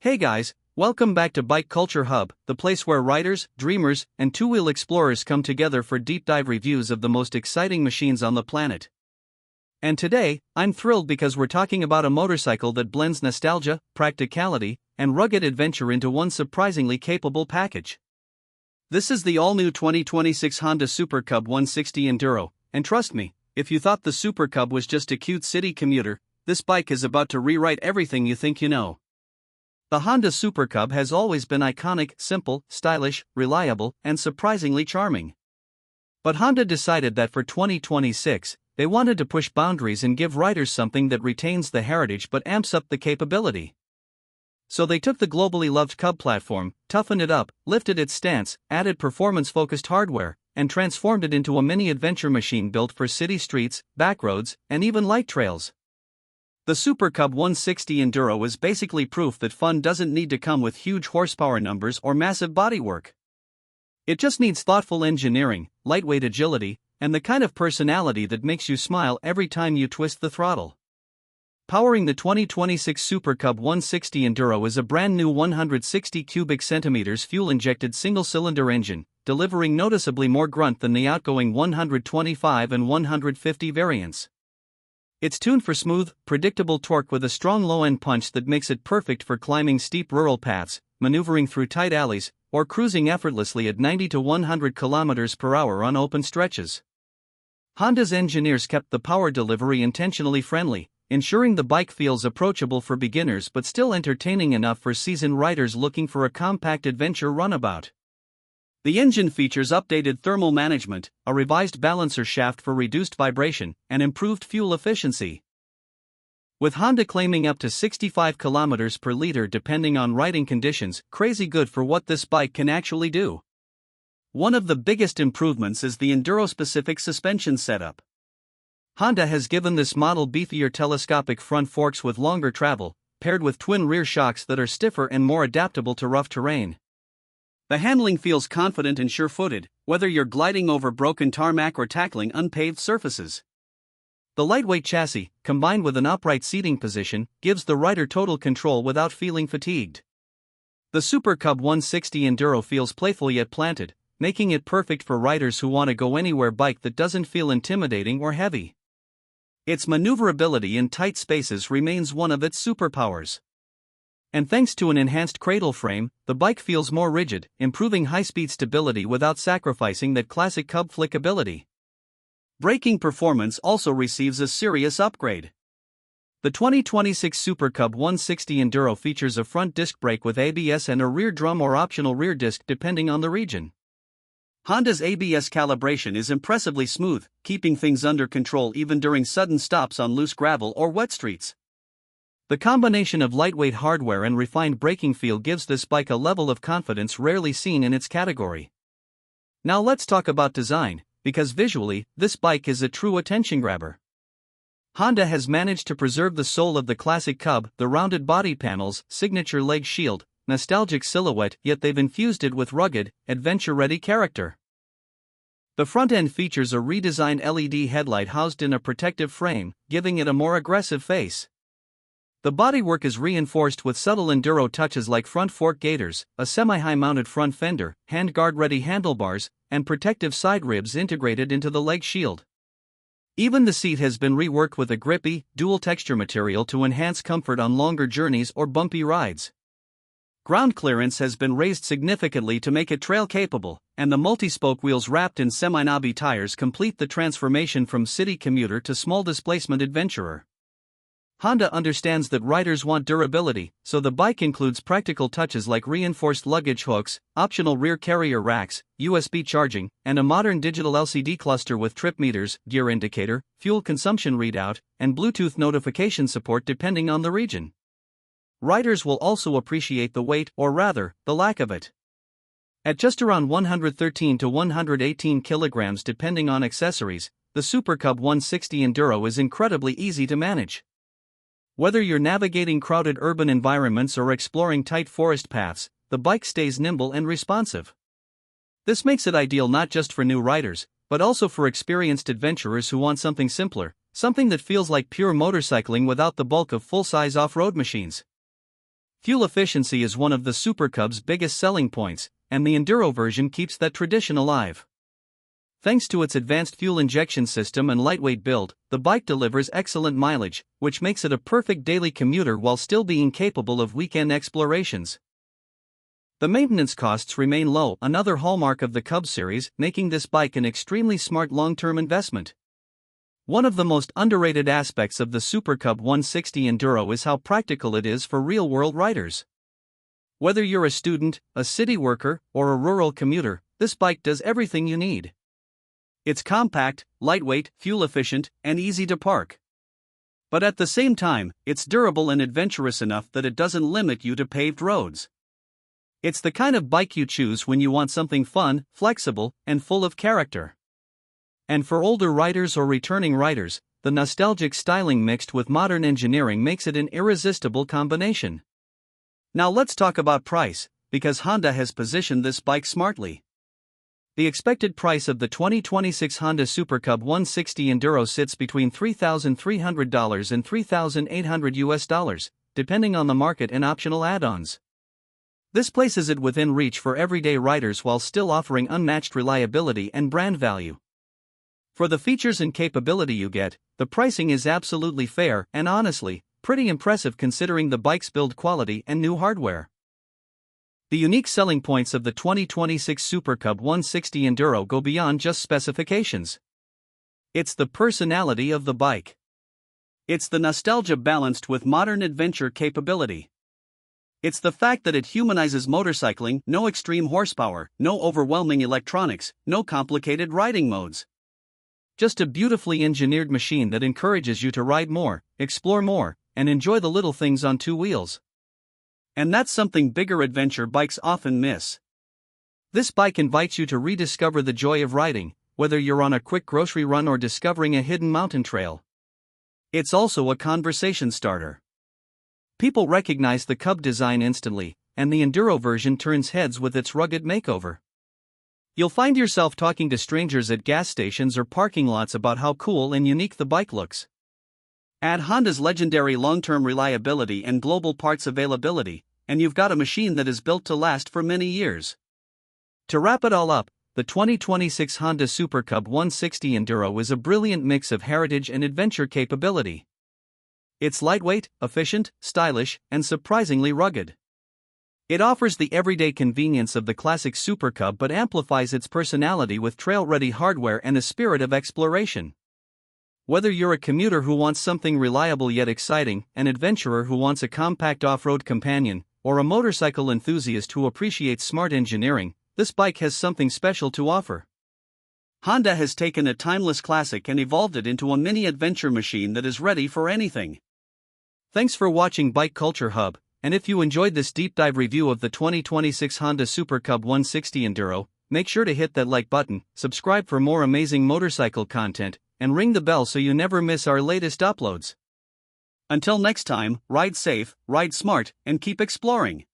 Hey guys, welcome back to Bike Culture Hub, the place where riders, dreamers, and two-wheel explorers come together for deep dive reviews of the most exciting machines on the planet. And today, I'm thrilled because we're talking about a motorcycle that blends nostalgia, practicality, and rugged adventure into one surprisingly capable package. This is the all-new 2026 Honda Super Cub 160 Enduro, and trust me, if you thought the Super Cub was just a cute city commuter, this bike is about to rewrite everything you think you know. The Honda Super Cub has always been iconic, simple, stylish, reliable, and surprisingly charming. But Honda decided that for 2026, they wanted to push boundaries and give riders something that retains the heritage but amps up the capability. So they took the globally loved Cub platform, toughened it up, lifted its stance, added performance-focused hardware, and transformed it into a mini adventure machine built for city streets, backroads, and even light trails. The Super Cub 160 Enduro is basically proof that fun doesn't need to come with huge horsepower numbers or massive bodywork. It just needs thoughtful engineering, lightweight agility, and the kind of personality that makes you smile every time you twist the throttle. Powering the 2026 Super Cub 160 Enduro is a brand new 160 cubic centimeters fuel-injected single-cylinder engine, delivering noticeably more grunt than the outgoing 125 and 150 variants. It's tuned for smooth, predictable torque with a strong low-end punch that makes it perfect for climbing steep rural paths, maneuvering through tight alleys, or cruising effortlessly at 90 to 100 km per hour on open stretches. Honda's engineers kept the power delivery intentionally friendly, ensuring the bike feels approachable for beginners but still entertaining enough for seasoned riders looking for a compact adventure runabout. The engine features updated thermal management, a revised balancer shaft for reduced vibration, and improved fuel efficiency. With Honda claiming up to 65 km per liter depending on riding conditions, crazy good for what this bike can actually do. One of the biggest improvements is the enduro-specific suspension setup. Honda has given this model beefier telescopic front forks with longer travel, paired with twin rear shocks that are stiffer and more adaptable to rough terrain. The handling feels confident and sure-footed, whether you're gliding over broken tarmac or tackling unpaved surfaces. The lightweight chassis, combined with an upright seating position, gives the rider total control without feeling fatigued. The Super Cub 160 Enduro feels playful yet planted, making it perfect for riders who want to go anywhere bike that doesn't feel intimidating or heavy. Its maneuverability in tight spaces remains one of its superpowers. And thanks to an enhanced cradle frame, the bike feels more rigid, improving high-speed stability without sacrificing that classic Cub flickability. Braking performance also receives a serious upgrade. The 2026 Super Cub 160 Enduro features a front disc brake with ABS and a rear drum or optional rear disc depending on the region. Honda's ABS calibration is impressively smooth, keeping things under control even during sudden stops on loose gravel or wet streets. The combination of lightweight hardware and refined braking feel gives this bike a level of confidence rarely seen in its category. Now let's talk about design, because visually, this bike is a true attention grabber. Honda has managed to preserve the soul of the classic Cub, the rounded body panels, signature leg shield, nostalgic silhouette, yet they've infused it with rugged, adventure-ready character. The front end features a redesigned LED headlight housed in a protective frame, giving it a more aggressive face. The bodywork is reinforced with subtle enduro touches like front fork gaiters, a semi-high mounted front fender, handguard-ready handlebars, and protective side ribs integrated into the leg shield. Even the seat has been reworked with a grippy, dual-texture material to enhance comfort on longer journeys or bumpy rides. Ground clearance has been raised significantly to make it trail-capable, and the multi-spoke wheels wrapped in semi-knobby tires complete the transformation from city commuter to small-displacement adventurer. Honda understands that riders want durability, so the bike includes practical touches like reinforced luggage hooks, optional rear carrier racks, USB charging, and a modern digital LCD cluster with trip meters, gear indicator, fuel consumption readout, and Bluetooth notification support depending on the region. Riders will also appreciate the weight, or rather, the lack of it. At just around 113 to 118 kilograms depending on accessories, the Super Cub 160 Enduro is incredibly easy to manage. Whether you're navigating crowded urban environments or exploring tight forest paths, the bike stays nimble and responsive. This makes it ideal not just for new riders, but also for experienced adventurers who want something simpler, something that feels like pure motorcycling without the bulk of full-size off-road machines. Fuel efficiency is one of the Super Cub's biggest selling points, and the enduro version keeps that tradition alive. Thanks to its advanced fuel injection system and lightweight build, the bike delivers excellent mileage, which makes it a perfect daily commuter while still being capable of weekend explorations. The maintenance costs remain low, another hallmark of the Cub series, making this bike an extremely smart long-term investment. One of the most underrated aspects of the Super Cub 160 Enduro is how practical it is for real-world riders. Whether you're a student, a city worker, or a rural commuter, this bike does everything you need. It's compact, lightweight, fuel-efficient, and easy to park. But at the same time, it's durable and adventurous enough that it doesn't limit you to paved roads. It's the kind of bike you choose when you want something fun, flexible, and full of character. And for older riders or returning riders, the nostalgic styling mixed with modern engineering makes it an irresistible combination. Now let's talk about price, because Honda has positioned this bike smartly. The expected price of the 2026 Honda Super Cub 160 Enduro sits between $3,300 and $3,800, depending on the market and optional add-ons. This places it within reach for everyday riders while still offering unmatched reliability and brand value. For the features and capability you get, the pricing is absolutely fair and honestly, pretty impressive considering the bike's build quality and new hardware. The unique selling points of the 2026 Super Cub 160 Enduro go beyond just specifications. It's the personality of the bike. It's the nostalgia balanced with modern adventure capability. It's the fact that it humanizes motorcycling, no extreme horsepower, no overwhelming electronics, no complicated riding modes. Just a beautifully engineered machine that encourages you to ride more, explore more, and enjoy the little things on two wheels. And that's something bigger adventure bikes often miss. This bike invites you to rediscover the joy of riding, whether you're on a quick grocery run or discovering a hidden mountain trail. It's also a conversation starter. People recognize the Cub design instantly, and the Enduro version turns heads with its rugged makeover. You'll find yourself talking to strangers at gas stations or parking lots about how cool and unique the bike looks. Add Honda's legendary long-term reliability and global parts availability, and you've got a machine that is built to last for many years. To wrap it all up, the 2026 Honda Super Cub 160 Enduro is a brilliant mix of heritage and adventure capability. It's lightweight, efficient, stylish, and surprisingly rugged. It offers the everyday convenience of the classic Super Cub but amplifies its personality with trail-ready hardware and a spirit of exploration. Whether you're a commuter who wants something reliable yet exciting, an adventurer who wants a compact off-road companion, or a motorcycle enthusiast who appreciates smart engineering, this bike has something special to offer. Honda has taken a timeless classic and evolved it into a mini adventure machine that is ready for anything. Thanks for watching Bike Culture Hub, and if you enjoyed this deep dive review of the 2026 Honda Super Cub 160 Enduro, make sure to hit that like button, subscribe for more amazing motorcycle content, and ring the bell so you never miss our latest uploads. Until next time, ride safe, ride smart, and keep exploring.